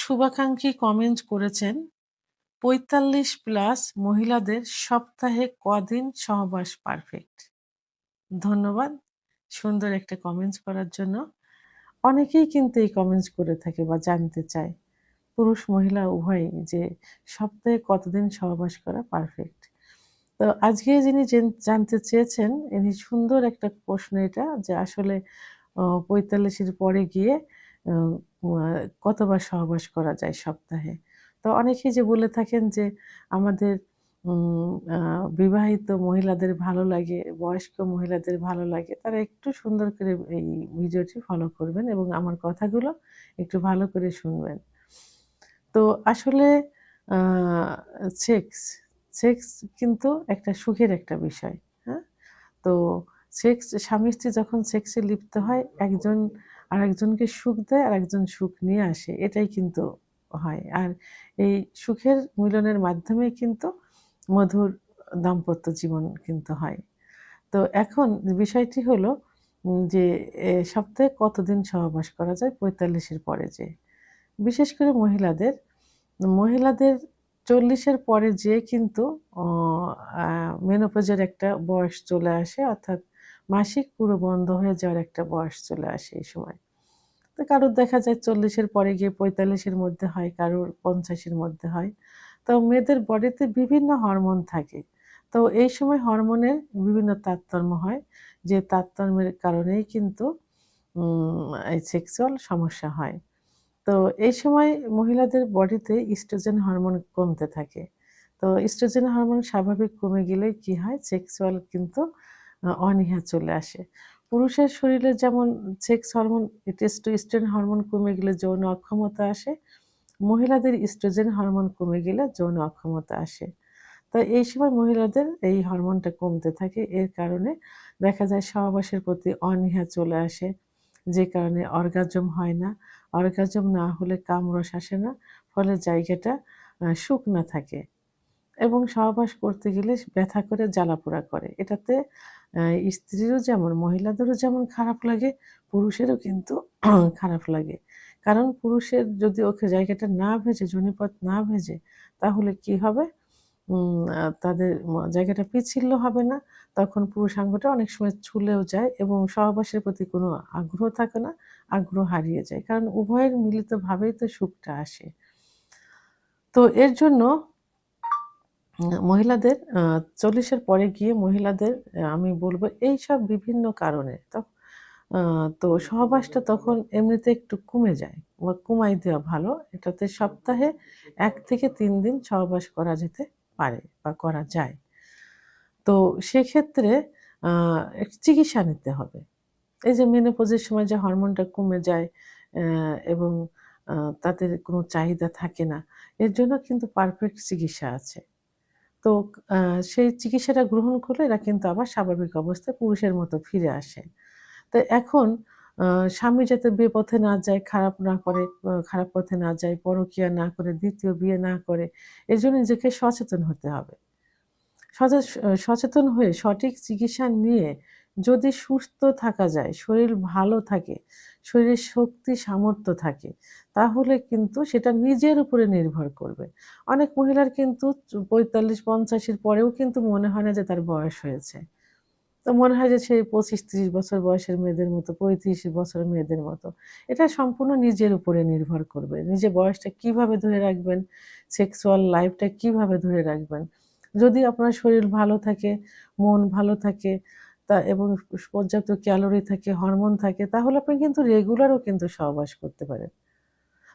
শুভাকাঙ্ক্ষী কমেন্ট করেছেন, ৪৫+ মহিলাদের সপ্তাহে কদিন সহবাস পারফেক্ট? ধন্যবাদ সুন্দর একটা কমেন্টস করার জন্য। অনেকেই কিন্তু এই কমেন্টস করে থাকে বা জানতে চায়, পুরুষ মহিলা উভয়ই যে সপ্তাহে কতদিন সহবাস করা পারফেক্ট। তো আজকে যিনি জানতে চেয়েছেন, ইনি সুন্দর একটা প্রশ্ন এটা যে আসলে ৪৫ এর পরে গিয়ে আ আ কতবার সহবাস করা যায় সপ্তাহে? তো অনেকেই যে বলে থাকেন যে আমাদের উম আ বিবাহিত মহিলাদের ভালো লাগে, বয়স্ক মহিলাদের ভালো লাগে। তারা একটু সুন্দর করে এই ভিডিওটি ফলো করবেন এবং আমার কথাগুলো একটু ভালো করে শুনবেন। তো আসলে আ সেক্স, সেক্স কিন্তু একটা সুখের একটা বিষয়। হ্যাঁ? তো স্বামী-স্ত্রী যখন সেক্সে লিপ্ত হয়, একজন আরেকজনকে সুখ দেয়, আরেকজন সুখ নিয়ে আসে। এটাই কিন্তু হয়। আর এই সুখের মিলনের মাধ্যমেই কিন্তু মধুর দাম্পত্য জীবন কিন্তু হয়। তো এখন বিষয়টি হলো যে সপ্তাহে কতদিন সহবাস করা যায় ৪৫ এর পরে যেয়ে। বিশেষ করে মহিলাদের ৪০ এর পরে যেয়ে কিন্তু অ আ মেনোপজের একটা বয়স চলে আসে। অর্থাৎ মাসিক পুরো বন্ধ হয়ে যাওয়ার একটা বয়স চলে আসে এই সময়। তো কারোর দেখা যায় ৪০ এর পরে গিয়ে ৪৫ এর মধ্যে হয়, কারোর ৫০ এর মধ্যে হয়। তো মেয়েদের বডিতে বিভিন্ন হরমোন থাকে। তো এই সময় হরমোনের বিভিন্ন তারতম্য হয়। যে তারতম্যের কারণেই কিন্তু এই সেক্সুয়াল সমস্যা হয়। তো এই সময় মহিলাদের বডিতে ইস্ট্রোজেন হরমোন কমতে থাকে। তো ইস্ট্রোজেন হরমোন স্বাভাবিক কমে গেলে কি হয়? সেক্সুয়াল কিন্তু অনীহা চলে আসে। পুরুষের শরীরে যেমন সেক্স হরমোন টেস্টোস্টেরন হরমোন কমে গেলে যৌন অক্ষমতা আসে, মহিলাদের ইস্ট্রোজেন হরমোন কমে গেলে যৌন অক্ষমতা আসে। তো এই সময় মহিলাদের এই হরমোনটা কমতে থাকে। এর কারণে দেখা যায় সহবাসের প্রতি অনীহা চলে আসে। যে কারণে অর্গাজম হয় না। অর্গাজম না হলে কামরস আসে না। ফলে জায়গাটা শুকনা থাকে এবং সহবাস করতে গেলে ব্যথা করে জ্বালাপোড়া করে। এটাতে স্ত্রীরও যেমন মহিলাদেরও যেমন খারাপ লাগে, পুরুষেরও কিন্তু খারাপ লাগে। কারণ পুরুষের যদি ওকে জায়গাটা না ভেজে, যোনিপথ না ভেজে তাহলে কি হবে? তাদের জায়গাটা পিচ্ছিল হবে না। তখন পুরুষাঙ্গটা অনেক সময় ছুলেও যায় এবং সহবাসের প্রতি কোনো আগ্রহ থাকে না, আগ্রহ হারিয়ে যায়। কারণ উভয়ের মিলিতভাবেই তো সুখটা আসে। তো এর জন্য মহিলাদের ৪০ এর পরে গিয়ে মহিলাদের আমি বলব এইসব বিভিন্ন কারণে আ তো সহবাসটা তখন এমনিতে একটু কমে যায় বা কমায় দেওয়া ভালো। এটাতে সপ্তাহে ১ থেকে ৩ দিন সহবাস করা যেতে পারে বা করা যায়। তো সেক্ষেত্রে আ চিকিৎসা নিতে হবে। এই যে মেনোপজের সময় যে হরমোনটা কমে যায় এবং আ তাদের কোনো চাহিদা থাকে না। এর জন্য কিন্তু পারফেক্ট চিকিৎসা আছে। তো আ সেই চিকিৎসাটা গ্রহণ করলে এরা কিন্তু আবার স্বাভাবিক অবস্থায় পুরুষের মতো ফিরে আসে। তো এখন আ স্বামী যাতে বেপথে না যায়, খারাপ না করে, খারাপ পথে না যায়, পরকীয়া না করে, ২য় বিয়ে না করে, এজন্য নিজেকে সচেতন হতে হবে। সচেতন হয়ে সঠিক চিকিৎসা নিয়ে যদি সুস্থ থাকা যায়, শরীর ভালো থাকে, শরীরে শক্তি সামর্থ্য থাকে, তাহলে কিন্তু সেটা নিজের উপরে নির্ভর করবে। অনেক মহিলার কিন্তু ৪৫-৫০ এর পরেও কিন্তু মনে হয় না যে তার বয়স হয়েছে। তো মনে হয় যে সেই ২৫-৩০ বছর বয়সের মেয়েদের মতো, ৩৫ বছরের মেয়েদের মতো। এটা সম্পূর্ণ নিজের উপরে নির্ভর করবে। নিজের বয়সটা কিভাবে ধরে রাখবেন, সেক্সুয়াল লাইফটা কিভাবে ধরে রাখবেন। যদি আপনার শরীর ভালো থাকে, মন ভালো থাকে এবং পর্যাপ্ত ক্যালোরি থাকে, হরমোন থাকে তাহলে আপনি কিন্তু রেগুলারও কিন্তু সহবাস করতে পারেন।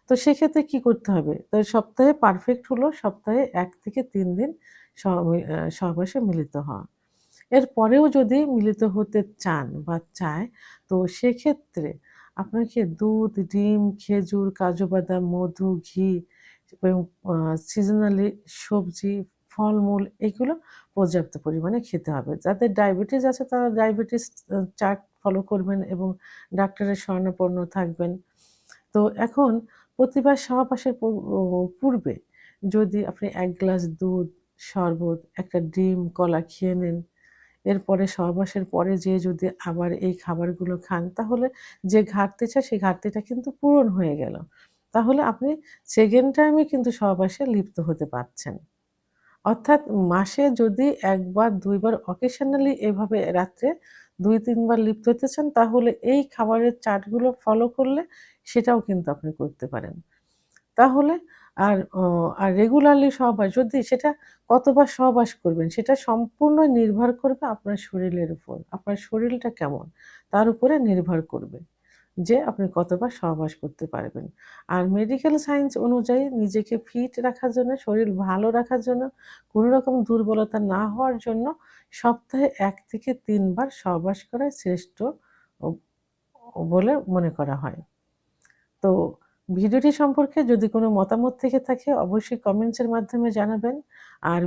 তো সেক্ষেত্রে কি করতে হবে? তো সপ্তাহে পারফেক্ট হলো সপ্তাহে ১ থেকে ৩ দিন সহবাসে মিলিত হওয়া। এরপরেও যদি মিলিত হতে চান বা চায়, তো সেক্ষেত্রে আপনাকে দুধ, ডিম, খেজুর, কাজু বাদাম, মধু, ঘি এবং আ সিজনালি সবজি, ফলমূল এগুলো পর্যাপ্ত পরিমাণে খেতে হবে। যাদের ডায়াবেটিস আছে তারা ডায়াবেটিস চার্ট ফলো করবেন এবং ডাক্তারের শরণাপন্ন থাকবেন। তো এখন প্রতিবার সহবাসের পূর্বে যদি আপনি ১ গ্লাস দুধ, শরবত, একটা ডিম, কলা খেয়ে নেন এরপরে সহবাসের পরে যেয়ে যদি আবার এই খাবারগুলো খান, তাহলে যে ঘাটতিটা সেই ঘাটতিটা কিন্তু পূরণ হয়ে গেল। তাহলে আপনি সেকেন্ড টাইমে কিন্তু সহবাসে লিপ্ত হতে পারছেন। অর্থাৎ মাসে যদি ১ বার ২ বার অকেশনালি এভাবে রাত্রে ২-৩ বার লিপ্ত হতে চান তাহলে এই খাবারের চার্টগুলো ফলো করলে সেটাও কিন্তু আপনি করতে পারেন। তাহলে আর রেগুলারলি সহবাস যদি সেটা কতবার সহবাস করবেন সেটা সম্পূর্ণ নির্ভর করবে আপনার শরীরের উপর। আপনার শরীরটা কেমন তার উপরে নির্ভর করবে যে আপনি কতবার সহবাস করতে পারবেন। আর মেডিকেল সায়েন্স অনুযায়ী নিজেকে ফিট রাখার জন্য, শরীর ভালো রাখার জন্য, কোনো রকম দুর্বলতা না হওয়ার জন্য সপ্তাহে ১ থেকে ৩ বার সহবাস করাই শ্রেষ্ঠ ও বলে মনে করা হয়। তো ভিডিওটি সম্পর্কে যদি কোনো মতামত থেকে থাকে অবশ্যই কমেন্টসের মাধ্যমে জানাবেন। আর